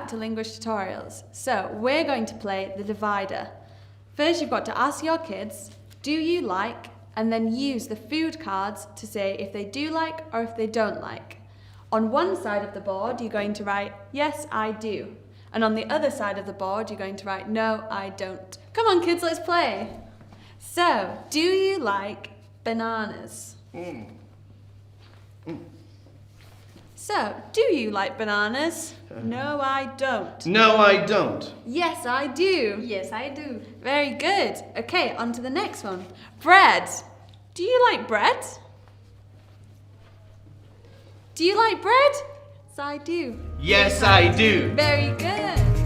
back to Linguish Tutorials. So we're going to play the divider. First you've got to ask your kids, do you like, and then use the food cards to say if they do like or if they don't like. On one side of the board you're going to write, yes, I do. And on the other side of the board you're going to write, no, I don't. Come on kids, let's play. So, do you like bananas? So, do you like bananas? No, I don't. No, I don't. Yes, I do. Yes, I do. Very good. Okay, on to the next one. Bread. Do you like bread? Do you like bread? Yes, I do. Yes, I do. Very good.